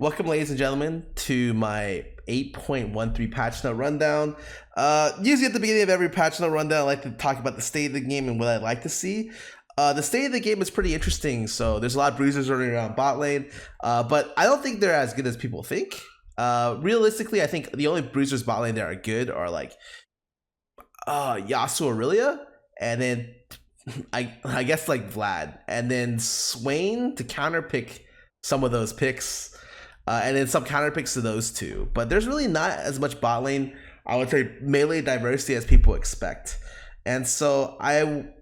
Welcome, ladies and gentlemen, to my 8.13 patch note rundown. Usually at the beginning of every patch note rundown, I like to talk about the state of the game and what I'd like to see. The state of the game is pretty interesting, so there's a lot of bruisers running around bot lane, but I don't think they're as good as people think. Realistically, I think the only bruisers bot lane that are good are like Yasuo Aurelia, and then I guess like Vlad, and then Swain to counterpick some of those picks. And then some counter picks to those two. But there's really not as much bot lane, I would say, melee diversity as people expect. And so I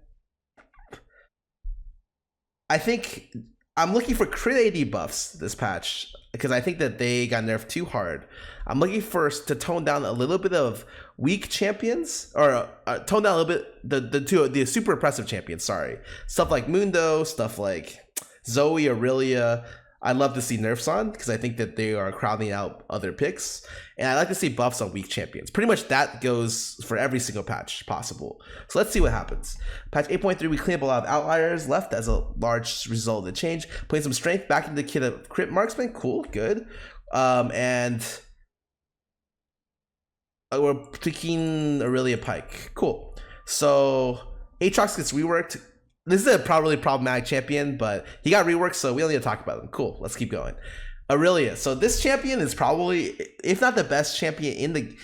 think I'm looking for crit AD buffs this patch because I think that they got nerfed too hard. I'm looking for to tone down a little bit of weak champions, or tone down a little bit the super oppressive champions. Sorry, stuff like Mundo, stuff like Zoe, Aurelia. I'd love to see nerfs on because I think that they are crowding out other picks, and I like to see buffs on weak champions. Pretty much that goes for every single patch possible. So let's see what happens. Patch 8.3, we clean up a lot of outliers left as a large result of the change. Putting some strength back into the kit of crit marksman. Cool, good. And we're picking Aurelia Pike. Cool. So Aatrox gets reworked. This is a probably problematic champion, but he got reworked, so we don't need to talk about him. Cool, let's keep going. Aurelia. So this champion is probably, if not the best champion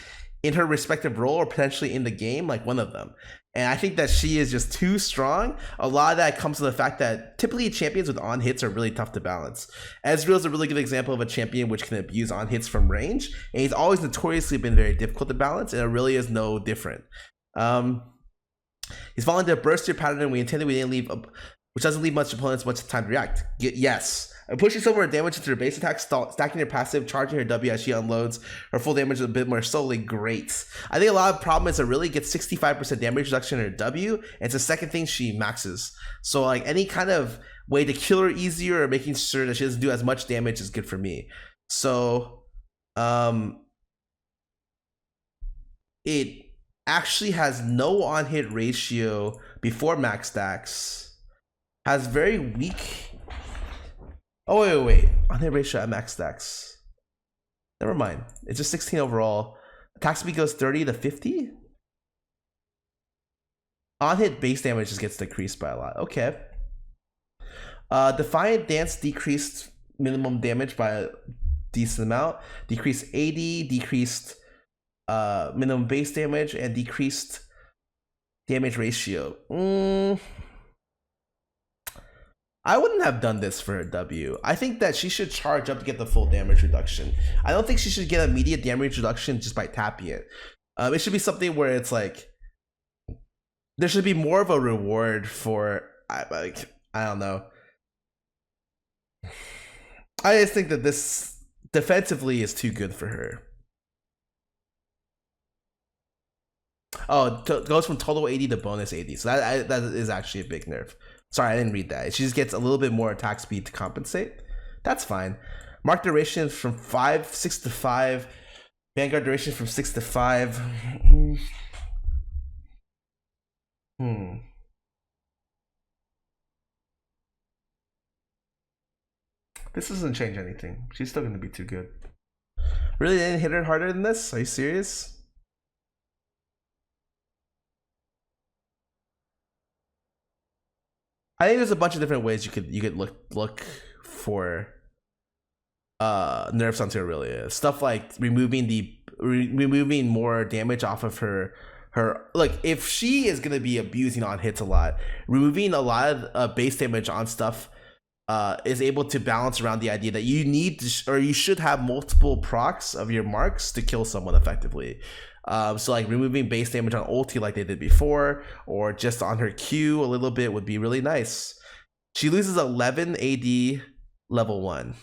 in her respective role, or potentially in the game, like one of them. And I think that she is just too strong. A lot of that comes to the fact that typically champions with on hits are really tough to balance. Ezreal is a really good example of a champion which can abuse on hits from range, and he's always notoriously been very difficult to balance, and Aurelia is no different. He's fallen into a burster pattern, and we didn't leave, which doesn't leave much opponents much time to react. Yes. Pushing some more damage into her base attack, stacking her passive, charging her W as she unloads her full damage a bit more slowly. Great. I think a lot of problem is Aurelia gets 65% damage reduction in her W, and it's the second thing she maxes. So like any kind of way to kill her easier or making sure that she doesn't do as much damage is good for me. So it actually has no on-hit ratio before max stacks, has very weak, wait, on-hit ratio at max stacks, never mind, it's just 16 overall. Attack speed goes 30 to 50. On-hit base damage just gets decreased by a lot. Okay. Defiant Dance decreased minimum damage by a decent amount, decreased AD, decreased minimum base damage, and decreased damage ratio. I wouldn't have done this for her W. I think that she should charge up to get the full damage reduction. I don't think she should get immediate damage reduction just by tapping it. It should be something where it's like there should be more of a reward for, I don't know. I just think that this defensively is too good for her. Oh, goes from total AD to bonus AD. So that is actually a big nerf. Sorry, I didn't read that. She just gets a little bit more attack speed to compensate. That's fine. Mark duration from 6 to 5. Vanguard duration from 6 to 5. This doesn't change anything. She's still going to be too good. Really didn't hit her harder than this? Are you serious? I think there's a bunch of different ways you could look for nerfs onto Aurelia. Stuff like removing more damage off of her like if she is gonna be abusing on hits a lot, removing a lot of base damage on stuff is able to balance around the idea that you need to, or you should have multiple procs of your marks to kill someone effectively. So like removing base damage on ulti like they did before, or just on her Q a little bit would be really nice. She loses 11 AD level 1.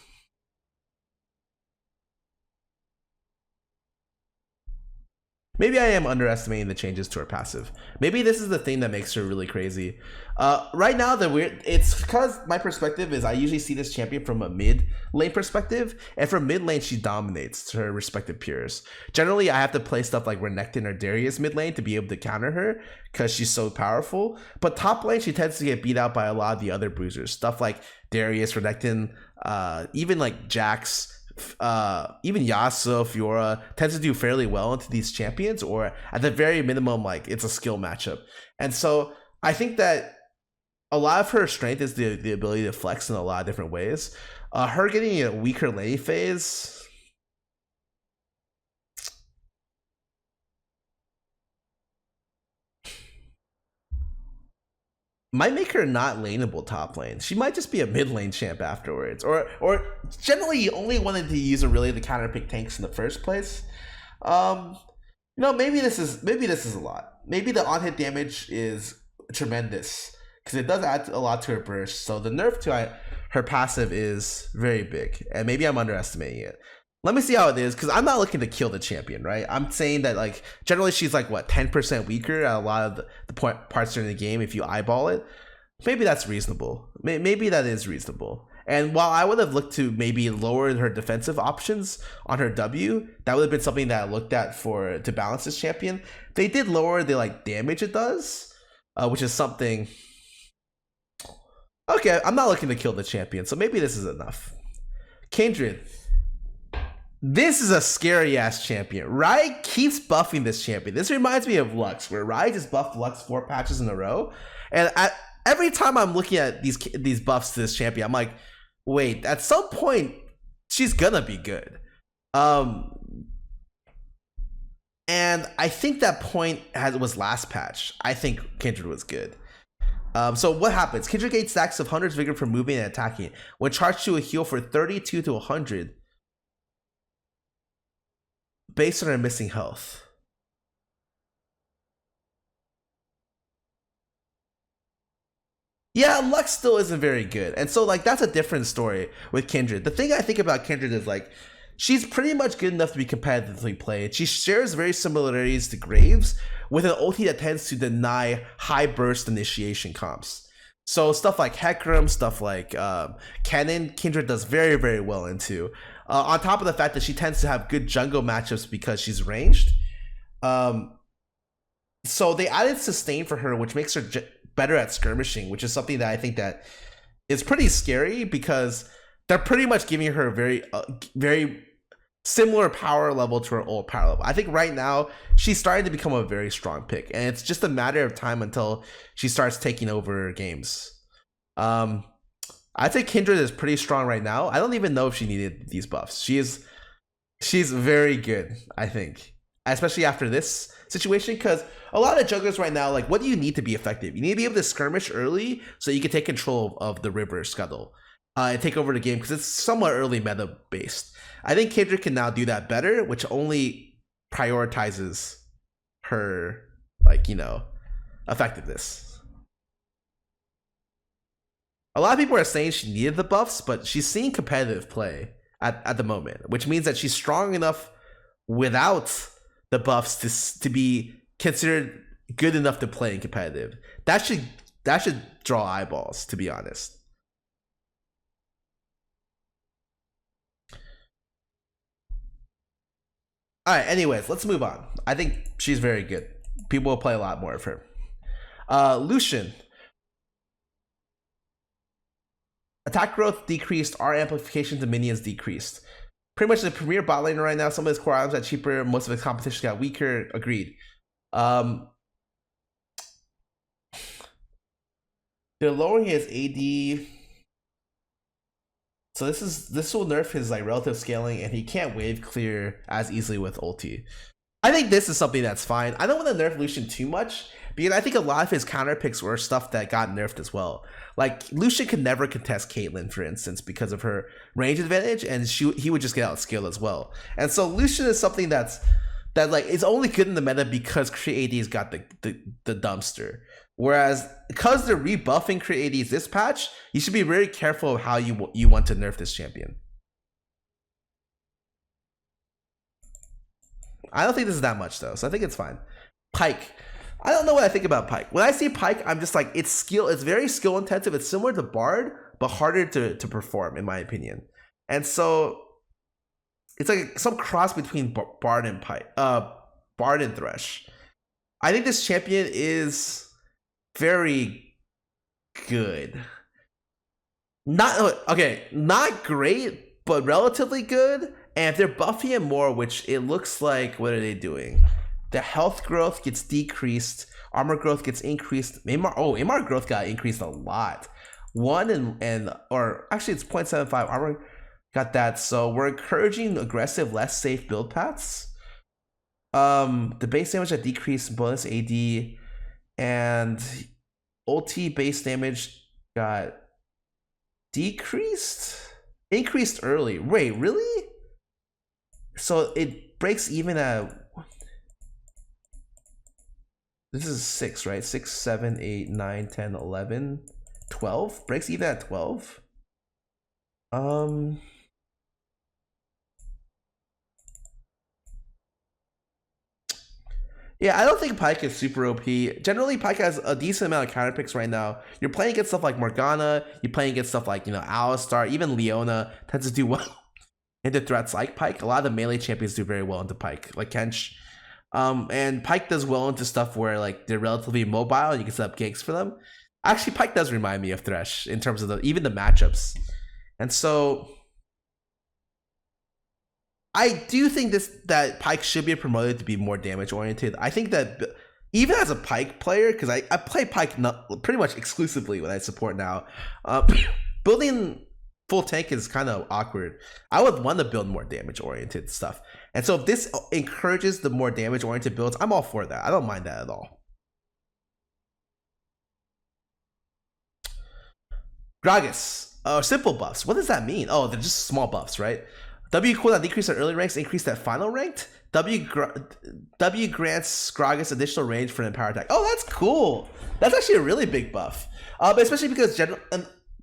Maybe I am underestimating the changes to her passive. Maybe this is the thing that makes her really crazy. Right now, it's because my perspective is I usually see this champion from a mid lane perspective, and from mid lane she dominates to her respective peers. Generally, I have to play stuff like Renekton or Darius mid lane to be able to counter her because she's so powerful. But top lane, she tends to get beat out by a lot of the other bruisers. Stuff like Darius, Renekton, even like Jax, even Yasuo, Fiora tends to do fairly well into these champions, or at the very minimum, like it's a skill matchup. And so I think that a lot of her strength is the ability to flex in a lot of different ways. Her getting a weaker lane phase might make her not laneable top lane. She might just be a mid lane champ afterwards, or generally you only wanted to use a really to counter pick tanks in the first place. Maybe this is a lot. Maybe the on hit damage is tremendous because it does add a lot to her burst. So the nerf to her passive is very big, and maybe I'm underestimating it. Let me see how it is, because I'm not looking to kill the champion, right? I'm saying that, like, generally she's like, what, 10% weaker at a lot of the parts during the game if you eyeball it. Maybe that's reasonable. Maybe that is reasonable. And while I would have looked to maybe lower her defensive options on her W, that would have been something that I looked at to balance this champion. They did lower the, like, damage it does, which is something... Okay, I'm not looking to kill the champion, so maybe this is enough. Kindred. This is a scary ass champion. Riot keeps buffing this champion. This reminds me of Lux, where Riot just buffed Lux 4 patches in a row. And every time I'm looking at these buffs to this champion, I'm like, wait, at some point, she's gonna be good. And I think that point was last patch. I think Kindred was good. So what happens? Kindred gains stacks of 100's vigor for moving and attacking. When charged to a heal for 32 to 100, based on her missing health. Yeah, Lux still isn't very good. And so, like, that's a different story with Kindred. The thing I think about Kindred is, like, she's pretty much good enough to be competitively played. She shares very similarities to Graves with an ulti that tends to deny high burst initiation comps. So stuff like Hecarim, stuff like Cannon, Kindred does very, very well into. On top of the fact that she tends to have good jungle matchups because she's ranged. So they added sustain for her, which makes her better at skirmishing, which is something that I think that is pretty scary because they're pretty much giving her a very similar power level to her old power level. I think right now she's starting to become a very strong pick, and it's just a matter of time until she starts taking over games. I'd say Kindred is pretty strong right now. I don't even know if she needed these buffs. She's very good, I think, especially after this situation, because a lot of jugglers right now, like, what do you need to be effective? You need to be able to skirmish early so you can take control of the river scuttle and take over the game, because it's somewhat early meta based. I think Kindred can now do that better, which only prioritizes her, like, effectiveness. A lot of people are saying she needed the buffs, but she's seeing competitive play at the moment, which means that she's strong enough without the buffs to be considered good enough to play in competitive. That should draw eyeballs, to be honest. All right, anyways, let's move on. I think she's very good. People will play a lot more of her. Lucian. Attack growth decreased, R amplification to minions decreased. Pretty much the premier bot laner right now. Some of his core items got cheaper. Most of his competition got weaker. Agreed. They're lowering his AD. So this will nerf his, like, relative scaling, and he can't wave clear as easily with ulti. I think this is something that's fine. I don't want to nerf Lucian too much, because I think a lot of his counter picks were stuff that got nerfed as well. Like, Lucian could never contest Caitlyn, for instance, because of her range advantage, and he would just get outskilled as well. And so Lucian is something that like is only good in the meta because Crit AD's got the dumpster. Whereas because they're rebuffing Crit ADs this patch, you should be very careful of how you want to nerf this champion. I don't think this is that much though, so I think it's fine. Pyke. I don't know what I think about Pyke. When I see Pyke, I'm just like, it's very skill intensive. It's similar to Bard, but harder to perform, in my opinion. And so it's like some cross between Bard and Bard and Thresh. I think this champion is very good. Not great, but relatively good. And if they're buffing it more, which it looks like, what are they doing? The health growth gets decreased, armor growth gets increased. MR growth got increased a lot. 1 or actually it's 0.75 armor got that. So we're encouraging aggressive, less safe build paths. The base damage that decreased, bonus AD, and ulti base damage got increased early. Wait, really? So it breaks even at, this is 6, right? 6, 7, 8, 9, 10, 11, 12. Breaks even at 12. Yeah, I don't think Pyke is super OP. Generally, Pyke has a decent amount of counter picks right now. You're playing against stuff like Morgana. You're playing against stuff like, Alistar. Even Leona tends to do well into threats like Pyke. A lot of the melee champions do very well into Pyke, like Kench. And Pyke does well into stuff where like they're relatively mobile and you can set up ganks for them. Actually, Pyke does remind me of Thresh in terms of even the matchups. And so I do think that Pyke should be promoted to be more damage oriented. I think that even as a Pyke player, because I play Pyke pretty much exclusively when I support now, building full tank is kind of awkward. I would want to build more damage oriented stuff. And so if this encourages the more damage oriented builds, I'm all for that. I don't mind that at all. Gragas. Simple buffs. What does that mean? Oh, they're just small buffs, right? W cooldown decreased at early ranks, increased at final ranked. W grants Gragas additional range for an empower attack. Oh, that's cool. That's actually a really big buff. But especially because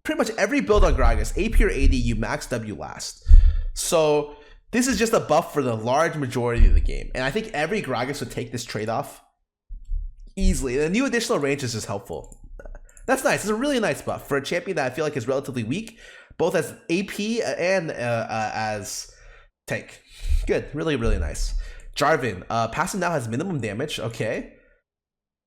pretty much every build on Gragas, AP or AD, you max W last. So this is just a buff for the large majority of the game. And I think every Gragas would take this trade-off easily. The new additional range is just helpful. That's nice. It's a really nice buff for a champion that I feel like is relatively weak, both as AP and as tank. Good. Really, really nice. Jarvan. Passive now has minimum damage. Okay.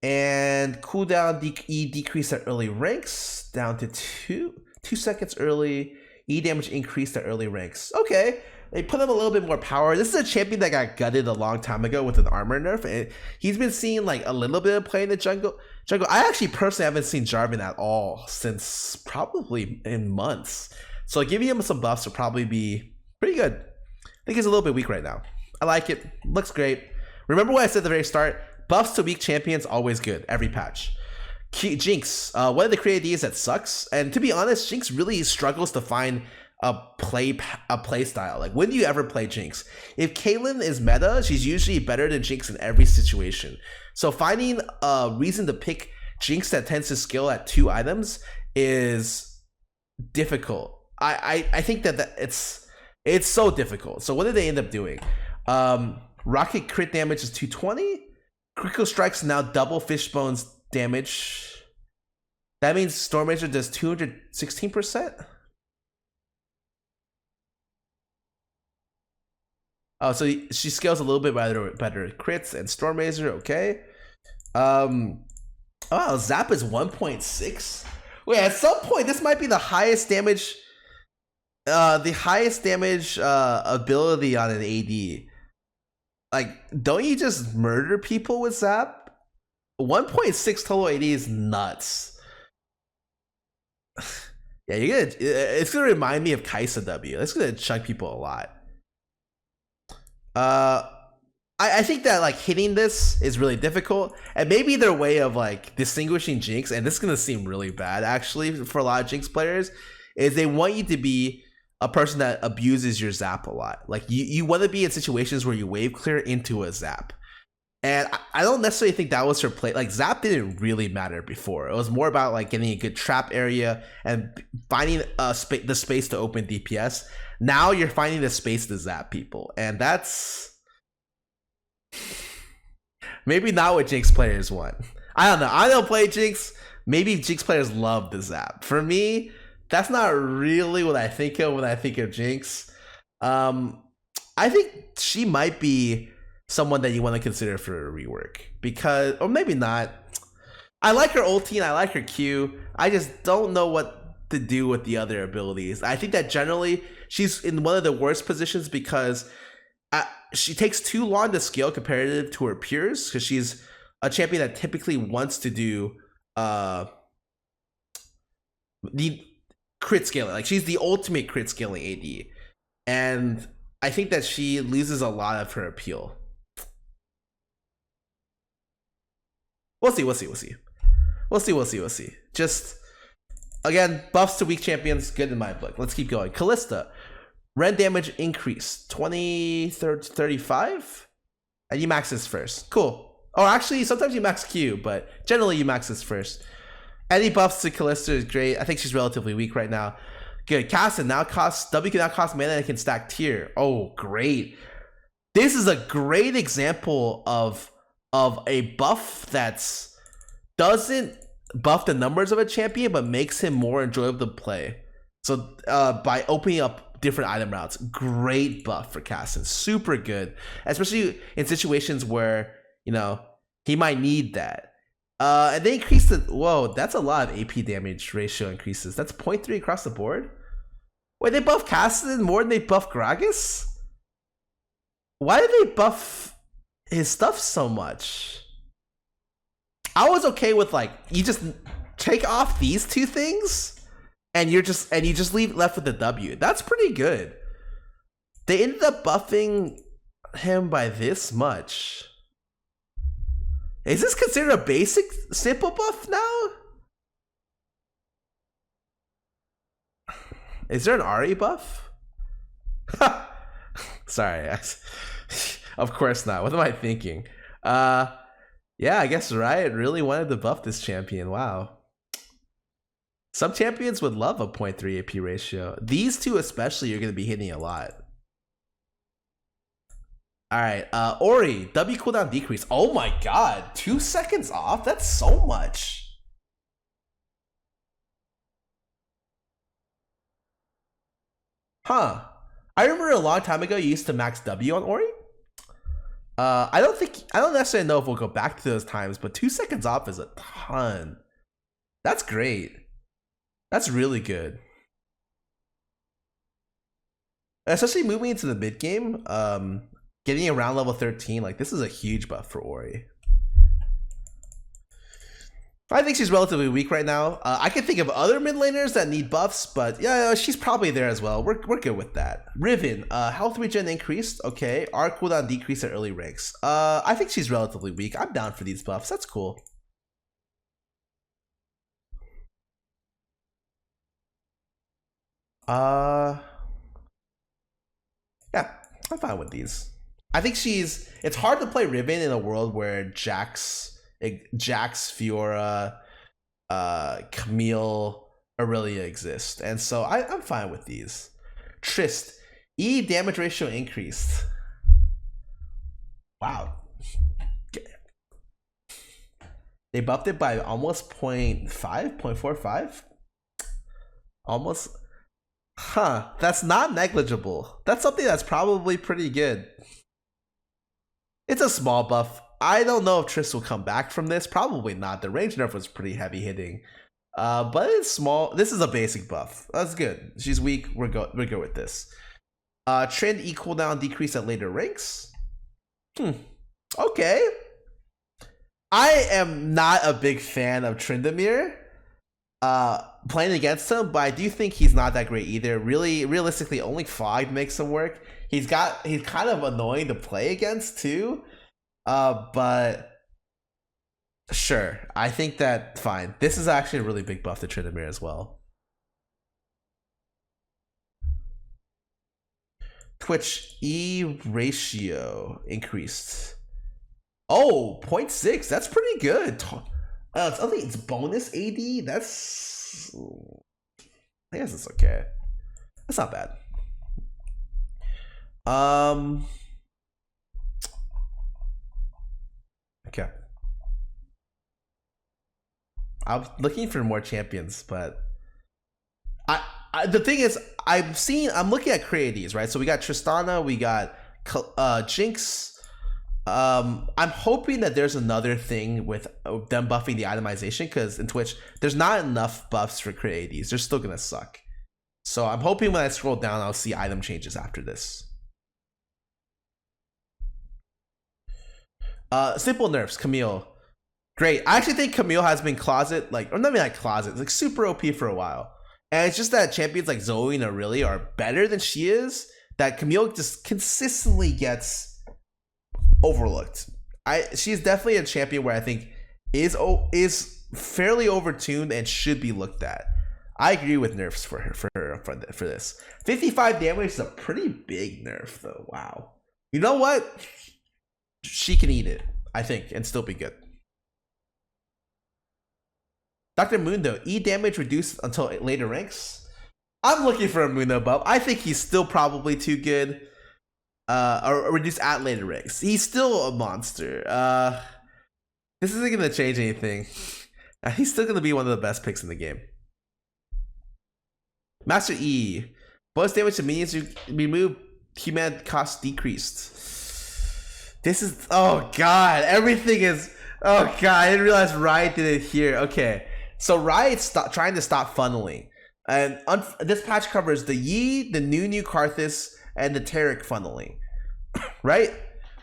And cooldown E decreased at early ranks down to 2 seconds early. E damage increased at early ranks. Okay. They put him a little bit more power. This is a champion that got gutted a long time ago with an armor nerf. And he's been seeing like a little bit of play in the jungle. I actually personally haven't seen Jarvan at all since probably in months. So giving him some buffs would probably be pretty good. I think he's a little bit weak right now. I like it. Looks great. Remember what I said at the very start? Buffs to weak champions, always good. Every patch. Jinx. One of the creative ideas that sucks. And to be honest, Jinx really struggles to find a play style. Like, when do you ever play Jinx? If Caitlyn is meta, she's usually better than Jinx in every situation. So finding a reason to pick Jinx that tends to skill at 2 items is difficult. I think that it's so difficult. So what did they end up doing? Rocket crit damage is 220. Critical strikes now double Fishbone's damage. That means Storm Razor does 216%. Oh, so she scales a little bit better crits and Storm Razor. Okay. Oh, Zap is 1.6. Wait, at some point this might be the highest damage. Ability on an AD. Like, don't you just murder people with Zap? 1.6 total AD is nuts. Yeah, it's gonna remind me of Kaisa W. It's gonna chunk people a lot. I think that like hitting this is really difficult, and maybe their way of like distinguishing Jinx, and this is gonna seem really bad actually for a lot of Jinx players, is they want you to be a person that abuses your Zap a lot. Like you want to be in situations where you wave clear into a Zap. And I don't necessarily think that was her play. Like, Zap didn't really matter before. It was more about like getting a good trap area and finding the space to open DPS. Now you're finding the space to Zap people, and that's maybe not what Jinx players want. I don't know. I don't play Jinx. Maybe Jinx players love the Zap. For me, that's not really what I think of when I think of Jinx. I think she might be someone that you want to consider for a rework, because, or maybe not. I like her ulti and I like her Q. I just don't know what to do with the other abilities. I think that generally she's in one of the worst positions because she takes too long to scale comparative to her peers because she's a champion that typically wants to do the crit scaling. Like she's the ultimate crit scaling AD, and I think that she loses a lot of her appeal. We'll see. Just again, buffs to weak champions, good in my book. Let's keep going. Callista, rend damage increase 20, 30, 35, and you max this first. Cool. Or actually, sometimes you max Q, but generally you max this first. Any buffs to Callista is great. I think she's relatively weak right now. Good. Casson now costs W can now cost mana and can stack tier. Oh, great. This is a great example of a buff that's doesn't buff the numbers of a champion, but makes him more enjoyable to play. So by opening up different item routes, great buff for Casson. Super good, especially in situations where he might need that. And they increase the whoa. That's a lot of AP damage ratio increases. That's 0.3 across the board. Wait, they buff Casson more than they buff Gragas? Why did they buff his stuff so much? I was okay with you just take off these two things and you just left with the W. That's pretty good. They ended up buffing him by this much. Is this considered a basic simple buff now? Is there an Ari buff? Sorry. Of course not. What am I thinking? Yeah, I guess Riot really wanted to buff this champion. Wow. Some champions would love a 0.3 AP ratio. These two especially are going to be hitting a lot. Alright, Ori, W cooldown decrease. Oh my god, 2 seconds off? That's so much. Huh. I remember a long time ago you used to max W on Ori. I don't necessarily know if we'll go back to those times, but 2 seconds off is a ton. That's great. That's really good. Especially moving into the mid game, getting around level 13, this is a huge buff for Ori. I think she's relatively weak right now. I can think of other mid laners that need buffs, but yeah, she's probably there as well. We're good with that. Riven, health regen increased. Okay, R cooldown decreased at early ranks. I think she's relatively weak. I'm down for these buffs. That's cool. Yeah, I'm fine with these. I think it's hard to play Riven in a world where Jax, Fiora, Camille, Aurelia exist. And so I'm fine with these. Trist, E damage ratio increased. Wow. They buffed it by almost 0.5, 0.45? Almost. Huh, that's not negligible. That's something that's probably pretty good. It's a small buff. I don't know if Triss will come back from this. Probably not. The range nerf was pretty heavy hitting. But it's small. This is a basic buff. That's good. She's weak. We're good with this. Trend E cooldown decrease at later ranks. Okay. I am not a big fan of Tryndamere. Playing against him, but I do think he's not that great either. Really, realistically, only Fog makes him work. He's kind of annoying to play against too. But sure, I think that fine. This is actually a really big buff to Tryndamere as well. Twitch E ratio increased. Oh, 0.6. That's pretty good. It's bonus AD. I guess it's okay. That's not bad. Okay. I'm looking for more champions, but the thing is, I'm looking at creatives, right? So we got Tristana, we got Jinx. I'm hoping that there's another thing with them buffing the itemization, because in Twitch there's not enough buffs for crit ADs. They're still gonna suck. So I'm hoping when I scroll down, I'll see item changes after this. Simple nerfs, Camille. Great. I actually think Camille has been closet, like, or not even like closet, like super OP for a while. And it's just that champions like Zoe and Aurelia are better than she is, that Camille just consistently gets overlooked. She's definitely a champion where I think is fairly overtuned and should be looked at. I agree with nerfs for this. 55 damage is a pretty big nerf though. Wow. You know what? She can eat it, I think, and still be good. Dr. Mundo, E damage reduced until later ranks. I'm looking for a Mundo buff. I think he's still probably too good. Or reduced at later ranks. He's still a monster. This isn't gonna change anything. He's still gonna be one of the best picks in the game. Master E. Bonus damage to minions remove human cost decreased. This is, oh god, everything is, oh god, I didn't realize Riot did it here. Okay, so Riot's trying to stop funneling. And this patch covers the Yi, the new Karthus, and the Taric funneling, right?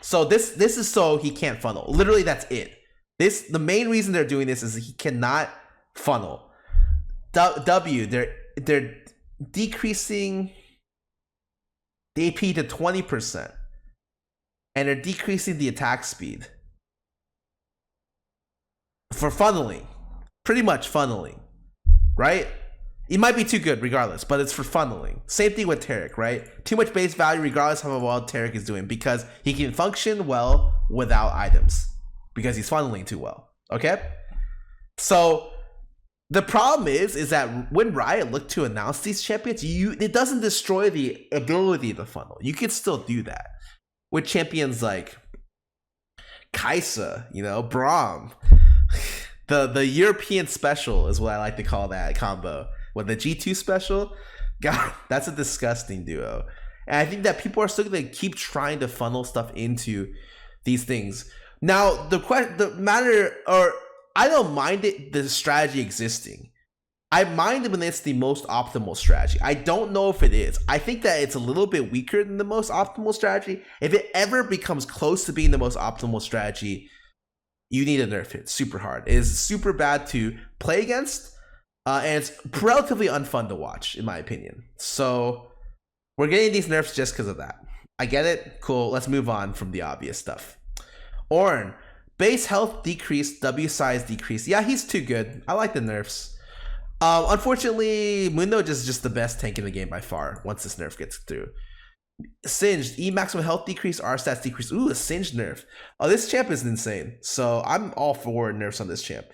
So this is so he can't funnel. Literally, that's it. The main reason they're doing this is he cannot funnel. They're decreasing the AP to 20%, and they're decreasing the attack speed for funneling. Pretty much funneling, right? It might be too good regardless, but it's for funneling. Same thing with Taric, right? Too much base value regardless of how well Taric is doing, because he can function well without items because he's funneling too well. Okay? So the problem is that when Riot look to announce these champions, it doesn't destroy the ability to funnel. You can still do that with champions like Kaisa, Braum. The European special is what I like to call that combo. With the G2 special, God, that's a disgusting duo. And I think that people are still going to keep trying to funnel stuff into these things. Now, the matter, or I don't mind the strategy existing. I mind it when it's the most optimal strategy. I don't know if it is. I think that it's a little bit weaker than the most optimal strategy. If it ever becomes close to being the most optimal strategy, you need to nerf it super hard. It is super bad to play against. And it's relatively unfun to watch, in my opinion. So we're getting these nerfs just because of that. I get it. Cool. Let's move on from the obvious stuff. Ornn, base health decreased, W size decreased. Yeah, he's too good. I like the nerfs. Unfortunately, Mundo is just the best tank in the game by far once this nerf gets through. Singed, E maximum health decrease, R stats decrease. Ooh, a Singed nerf. Oh, this champ is insane. So I'm all for nerfs on this champ.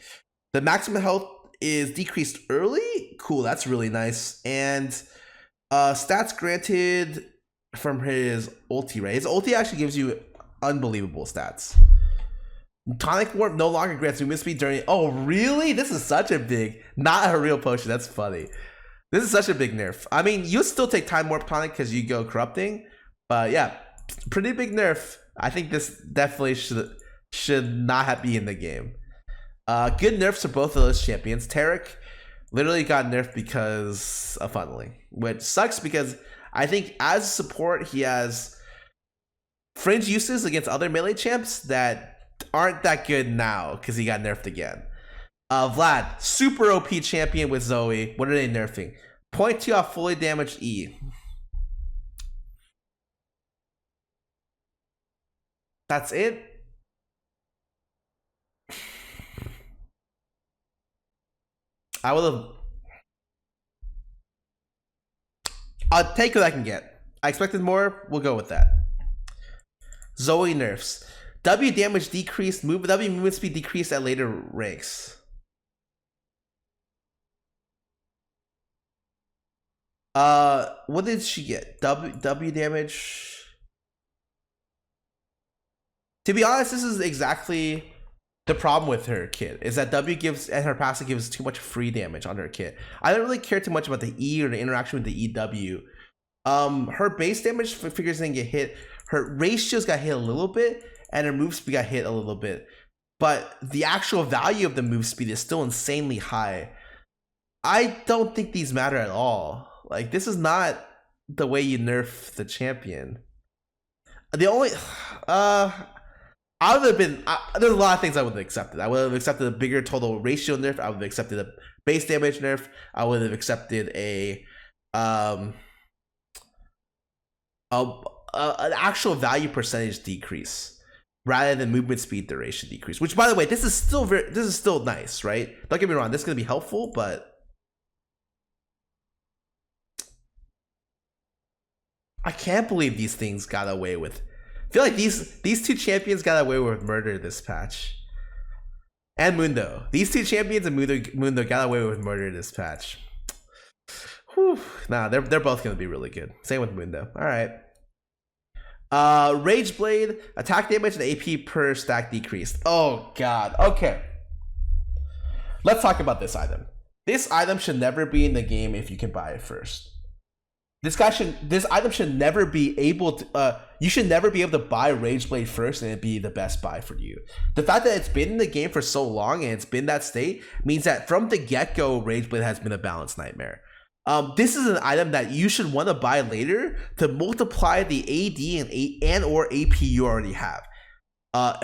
The maximum health is decreased early. Cool, that's really nice. And stats granted from his ulti, right? His ulti actually gives you unbelievable stats. Tonic Warp no longer grants movement speed during... Oh, really? This is such a big... Not a real potion. That's funny. This is such a big nerf. I mean, you still take Time Warp Tonic because you go Corrupting. But yeah, pretty big nerf. I think this definitely should not be in the game. Good nerfs for both of those champions. Taric literally got nerfed because of funneling, which sucks because I think as support, he has fringe uses against other melee champs that aren't that good now because he got nerfed again. Vlad, super OP champion with Zoe. What are they nerfing? 0.2 off fully damaged E. That's it? I would have... I'll take what I can get. I expected more. We'll go with that. Zoe nerfs. W damage decreased. W movement speed decreased at later ranks. What did she get? W damage. To be honest, this is exactly the problem with her kit, is that W gives, and her passive gives too much free damage on her kit. I don't really care too much about the E or the interaction with the EW. Her base damage figures didn't get hit. Her ratios got hit a little bit, and her move speed got hit a little bit. But the actual value of the move speed is still insanely high. I don't think these matter at all. Like, this is not the way you nerf the champion. The only I would have been. There's a lot of things I would have accepted. I would have accepted a bigger total ratio nerf. I would have accepted a base damage nerf. I would have accepted an actual value percentage decrease rather than movement speed duration decrease. Which, by the way, this is still nice, right? Don't get me wrong. This is gonna be helpful, but I can't believe these things got away with. I feel like these two champions got away with murder this patch. And Mundo. These two champions and Mundo got away with murder this patch. Whew. Nah, they're both gonna be really good. Same with Mundo. Alright. Rage Blade, attack damage and AP per stack decreased. Oh god. Okay. Let's talk about this item. This item should never be in the game if you can buy it first. This item should never be able to, you should never be able to buy Rage Blade first and it be the best buy for you. The fact that it's been in the game for so long and it's been that state means that from the get-go, Rage Blade has been a balance nightmare. This is an item that you should want to buy later to multiply the AD and or AP you already have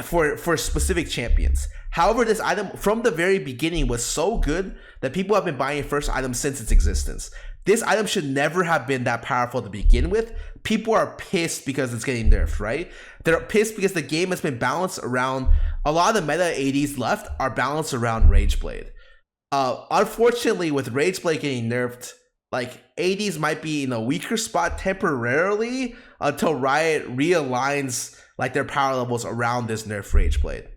for specific champions. However, this item from the very beginning was so good that people have been buying first item since its existence. This item should never have been that powerful to begin with. People are pissed because it's getting nerfed, right? They're pissed because the game has been balanced around, a lot of the meta ADs left are balanced around Rage Blade. Unfortunately, with Rage Blade getting nerfed, like, ADs might be in a weaker spot temporarily until Riot realigns like their power levels around this nerf Rage Blade.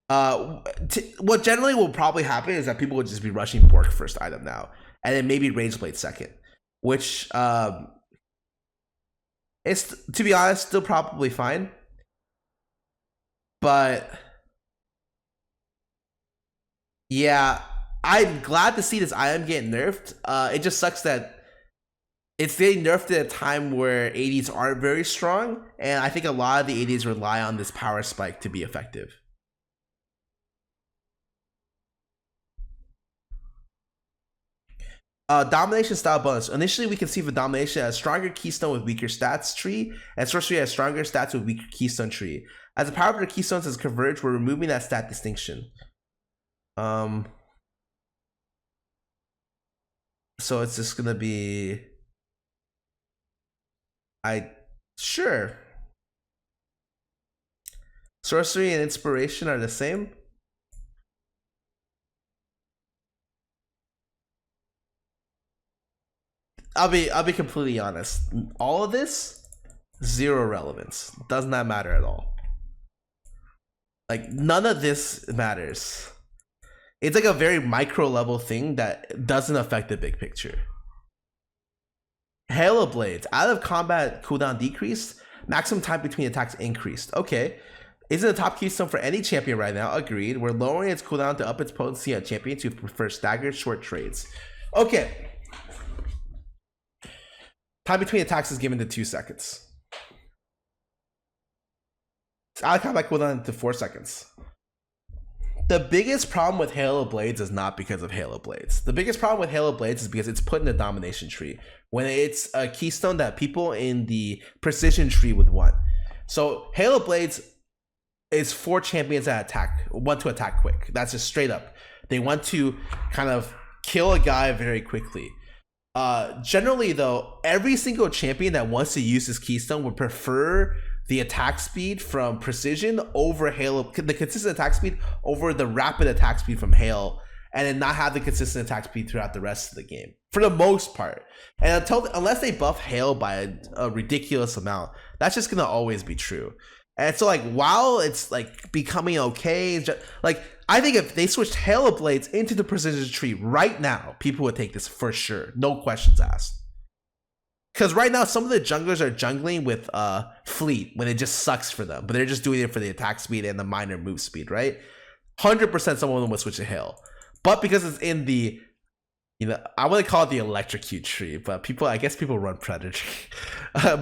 What generally will probably happen is that people will just be rushing Bork first item now, and then maybe Rage Blade second, which it's, to be honest, still probably fine. But yeah, I'm glad to see this item get nerfed. It just sucks that it's getting nerfed at a time where ADs aren't very strong, and I think a lot of the ADs rely on this power spike to be effective. Domination style bonus. Initially, we conceive of domination as stronger keystone with weaker stats tree, and sorcery as stronger stats with weaker keystone tree. As the power of the keystones has converged, we're removing that stat distinction. So it's just gonna be, sure. Sorcery and inspiration are the same. I'll be completely honest. All of this, zero relevance. Does not matter at all. Like, none of this matters. It's like a very micro level thing that doesn't affect the big picture. Halo Blades, out of combat cooldown decreased, maximum time between attacks increased. Okay. Isn't a top keystone for any champion right now? Agreed. We're lowering its cooldown to up its potency on champions who prefer staggered short trades. Okay. Time between attacks is given to 2 seconds. Out of combat cooldown to 4 seconds. The biggest problem with Halo Blades is not because of Halo Blades. The biggest problem with Halo Blades is because it's put in the domination tree when it's a keystone that people in the precision tree would want. So Halo Blades is for champions that want to attack quick. That's just straight up. They want to kind of kill a guy very quickly. Generally though, every single champion that wants to use this keystone would prefer the attack speed from precision over Halo, the consistent attack speed over the rapid attack speed from Halo, and then not have the consistent attack speed throughout the rest of the game for the most part. And unless they buff Halo by a ridiculous amount, that's just gonna always be true. And so, like, while it's like becoming okay, like, I think if they switched Halo Blades into the precision tree right now, people would take this for sure, no questions asked. Because right now, some of the junglers are jungling with Fleet when it just sucks for them, but they're just doing it for the attack speed and the minor move speed, right? 100% some of them would switch to Halo. But because it's in the, I want to call it the electrocute tree, but I guess people run Predator.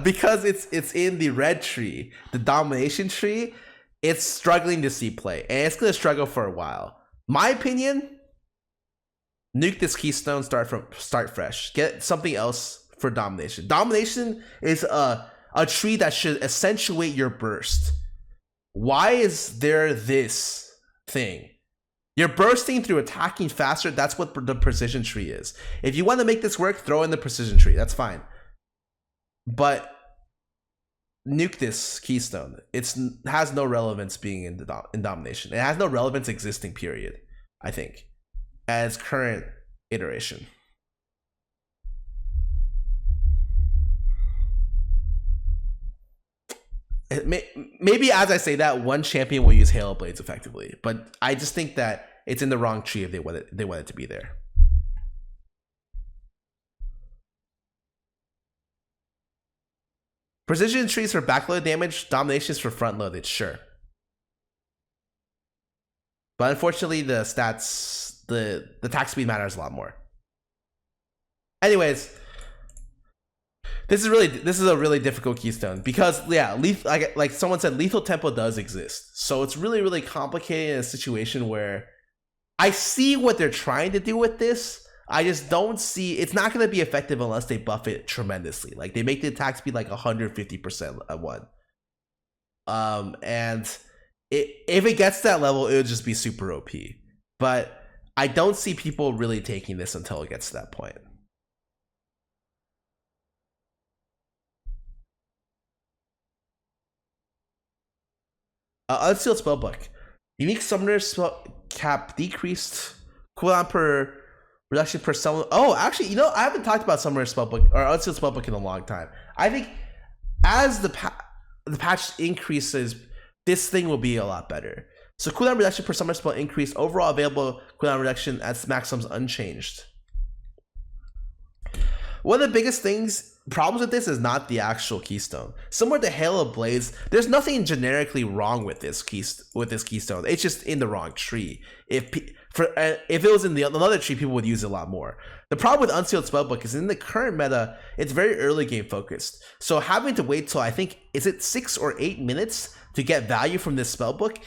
Because it's in the red tree, the domination tree, it's struggling to see play, and it's going to struggle for a while. My opinion, Nuke this keystone. Start fresh. Get something else for domination. Domination is a tree that should accentuate your burst. Why is there this thing? You're bursting through attacking faster. That's what the precision tree is. If you want to make this work, throw in the precision tree. That's fine. But nuke this keystone. It has no relevance being in domination. It has no relevance existing, period, I think, as current iteration. Maybe as I say that, one champion will use Halo Blades effectively, but I just think that it's in the wrong tree if they want it to be there. Precision trees for backload damage, dominations for front loaded, sure. But unfortunately, the stats, the attack speed matters a lot more. Anyways, this is a really difficult keystone because like someone said, lethal tempo does exist. So it's really complicated in a situation where I see what they're trying to do with this. I just don't see it's not going to be effective unless they buff it tremendously. Like they make the attack speed like 150% at one. And if it gets to that level, it would just be super OP. But I don't see people really taking this until it gets to that point. Unsealed Spellbook. Unique Summoner spell cap decreased. Cooldown per reduction per summon. Oh, actually, I haven't talked about Summoner Spellbook or Unsealed Spellbook in a long time. I think as the patch increases, this thing will be a lot better. So cooldown reduction per summoner spell increase. Overall available cooldown reduction at maximums unchanged. One of the biggest problems with this is not the actual keystone. Similar to Halo Blades, there's nothing generically wrong with this keystone. It's just in the wrong tree. If it was in another tree, people would use it a lot more. The problem with Unsealed Spellbook is in the current meta, it's very early game focused. So having to wait till I think 6 or 8 minutes to get value from this spellbook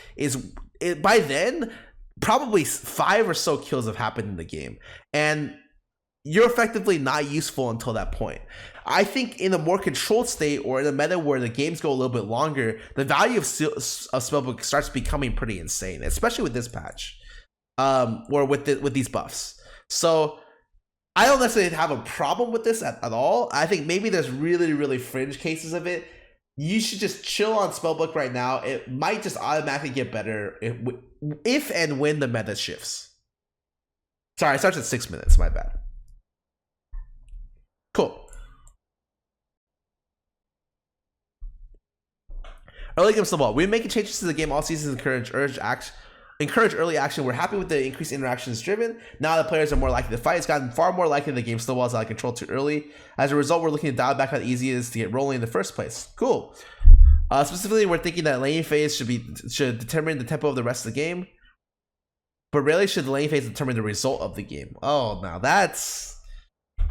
by then probably 5 or so kills have happened in the game, and you're effectively not useful until that point. I think in a more controlled state or in a meta where the games go a little bit longer, the value of spellbook starts becoming pretty insane, especially with this patch, or with these buffs. So I don't necessarily have a problem with this at all. I think maybe there's really fringe cases of it. You should just chill on spellbook right now. It might just automatically get better if and when the meta shifts. Sorry, it starts at 6 minutes. My bad. Cool. Early game snowball. We're making changes to the game all seasons to encourage early action. We're happy with the increased interactions driven. Now the players are more likely to fight. It's gotten far more likely the game snowballs out of control too early. As a result, we're looking to dial back how easy it is to get rolling in the first place. Cool. Specifically, we're thinking that laning phase should determine the tempo of the rest of the game, but rarely should the laning phase determine the result of the game. Oh, now that's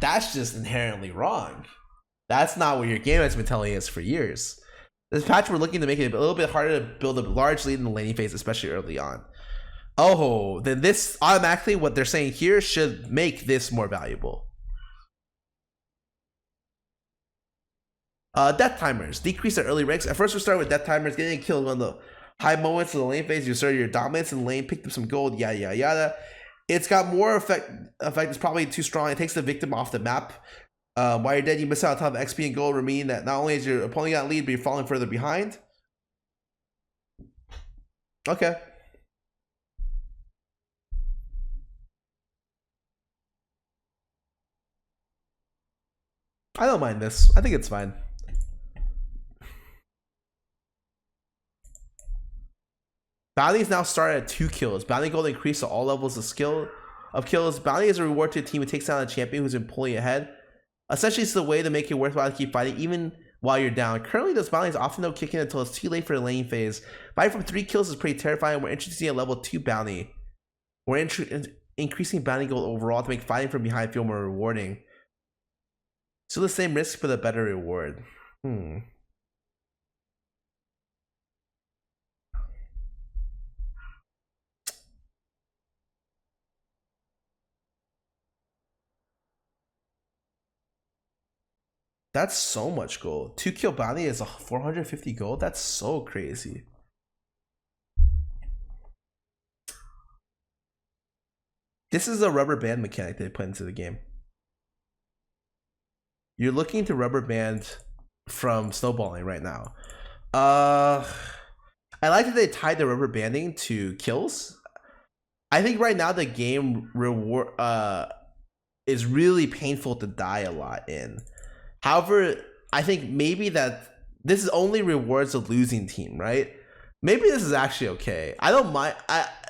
just inherently wrong. That's not what your game has been telling us for years. This patch, we're looking to make it a little bit harder to build a large lead in the laning phase, especially early on. Oh, then this automatically, what they're saying here, should make this more valuable. Death timers. Decrease the early ranks. At first, we're starting with death timers. Getting killed one of the high moments of the lane phase. You assert your dominance in the lane, picked up some gold, yada, yada, yada. It's got more effect. It's probably too strong. It takes the victim off the map. While you're dead, you miss out on top of XP and gold, meaning that not only is your opponent got lead, but you're falling further behind. Okay. I don't mind this. I think it's fine. Bounties now start at 2 kills. Bounty gold increase to all levels of kills. Bounty is a reward to a team who takes down a champion who's been pulling ahead. Essentially, it's the way to make it worthwhile to keep fighting even while you're down. Currently, those bounties often don't kick in until it's too late for the laning phase. Fighting from 3 kills is pretty terrifying. We're introducing a level 2 bounty. We're increasing bounty gold overall to make fighting from behind feel more rewarding. So the same risk but a better reward. That's so much gold. 2 kill bounty is a 450 gold. That's so crazy. This is a rubber band mechanic they put into the game. You're looking to rubber band from snowballing right now. I like that they tied the rubber banding to kills. I think right now the game reward is really painful to die a lot in. However, I think maybe that this is only rewards a losing team, right? Maybe this is actually okay. I don't mind.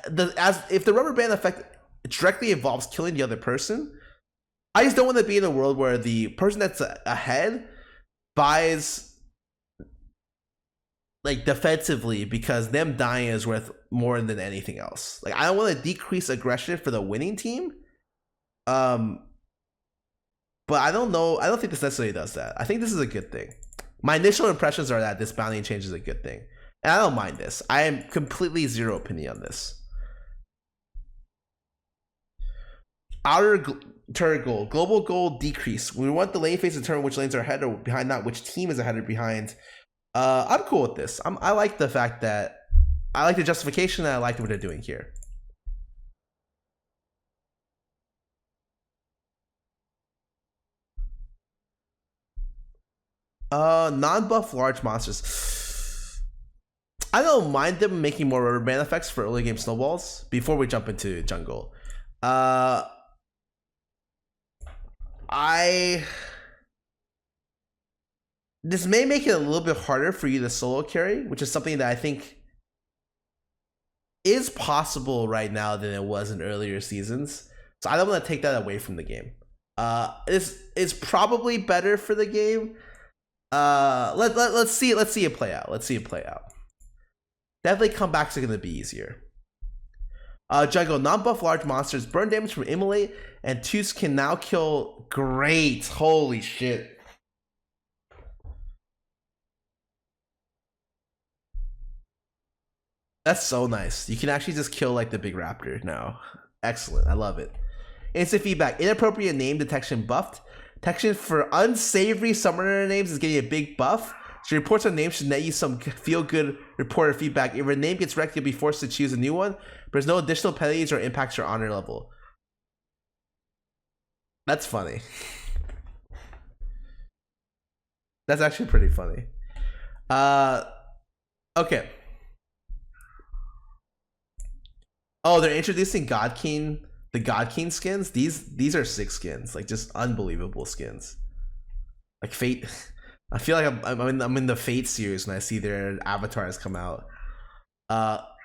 If the rubber band effect directly involves killing the other person, I just don't want to be in a world where the person that's ahead buys like defensively because them dying is worth more than anything else. Like I don't want to decrease aggression for the winning team. But I don't know. I don't think this necessarily does that. I think this is a good thing. My initial impressions are that this bounty change is a good thing. And I don't mind this. I am completely zero opinion on this. Outer turret goal. Global goal decrease. We want the lane phase to determine which lanes are ahead or behind, not which team is ahead or behind. I'm cool with this. I like the fact that I like the justification and I like what they're doing here. Non-buff large monsters. I don't mind them making more rubber band effects for early game snowballs before we jump into jungle. This may make it a little bit harder for you to solo carry, which is something that I think is possible right now than it was in earlier seasons. So I don't want to take that away from the game. This is probably better for the game. Let's see it play out. Definitely comebacks are gonna be easier. Jungle, non-buff large monsters burn damage from immolate, and twos can now kill. Great, holy shit. That's so nice. You can actually just kill like the big raptor now. Excellent, I love it. Instant feedback, inappropriate name detection buffed. Detection for unsavory summoner names is getting a big buff. So reports on names should net you some feel-good reporter feedback. If a name gets wrecked, you'll be forced to choose a new one. But there's no additional penalties or impacts your honor level. That's funny. That's actually pretty funny. Okay. Oh, they're introducing God King, the God King skins. These are sick skins, like just unbelievable skins. Like Fate. I feel like I'm in the Fate series when I see their avatars come out.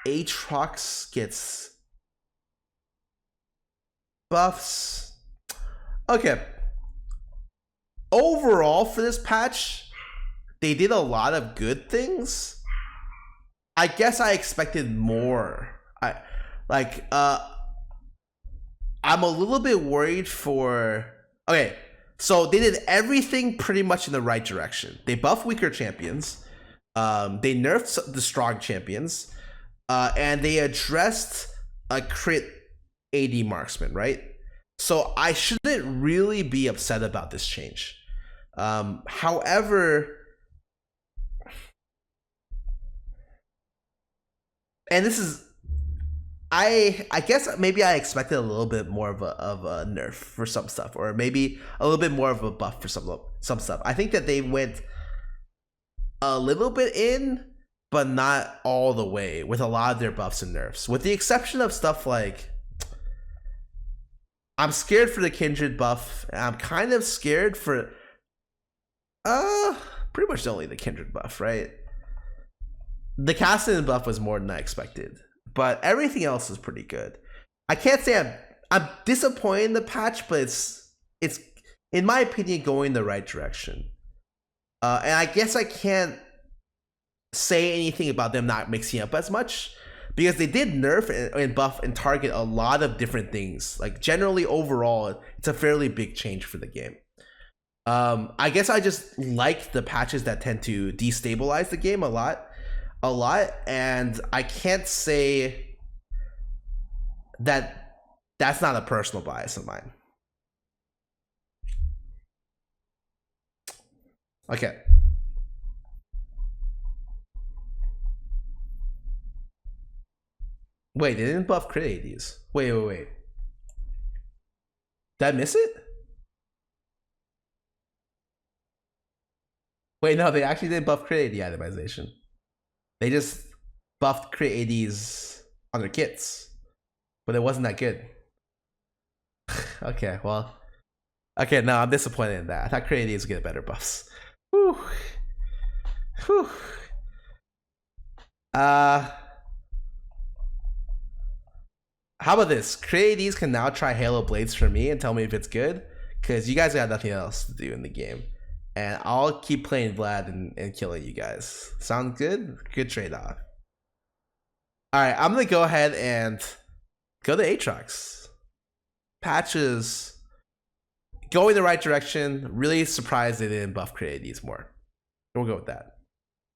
Aatrox gets buffs. Okay. Overall for this patch, they did a lot of good things. I guess I expected more. I'm a little bit worried for. Okay, so they did everything pretty much in the right direction. They buffed weaker champions. They nerfed the strong champions, and they addressed a crit AD marksman, right? So I shouldn't really be upset about this change. However, and this is, I guess maybe I expected a little bit more of a nerf for some stuff, or maybe a little bit more of a buff for some stuff. I think that they went a little bit in, but not all the way with a lot of their buffs and nerfs, with the exception of stuff like, I'm scared for the Kindred buff, and I'm kind of scared for pretty much only the Kindred buff, right? The Cassian buff was more than I expected, but everything else is pretty good. I can't say I'm disappointed in the patch, but it's in my opinion going the right direction. And I guess I can't say anything about them not mixing up as much, because they did nerf and buff and target a lot of different things. Like generally overall, it's a fairly big change for the game. I guess I just like the patches that tend to destabilize the game a lot, and I can't say that that's not a personal bias of mine. Okay. Wait, they didn't buff crit ADs. Wait. Did I miss it? Wait, no, they actually did buff crit AD itemization. They just buffed crit ADs on their kits, but it wasn't that good. Okay, well, okay, no, I'm disappointed in that. I thought crit ADs would get better buffs. Whew. Whew. How about this? Crit ADs can now try Halo Blades for me and tell me if it's good, because you guys got nothing else to do in the game. And I'll keep playing Vlad and killing you guys. Sound good? Good trade-off. Alright, I'm gonna go ahead and go to Aatrox. Patches going the right direction. Really surprised they didn't buff crit ADs more. We'll go with that.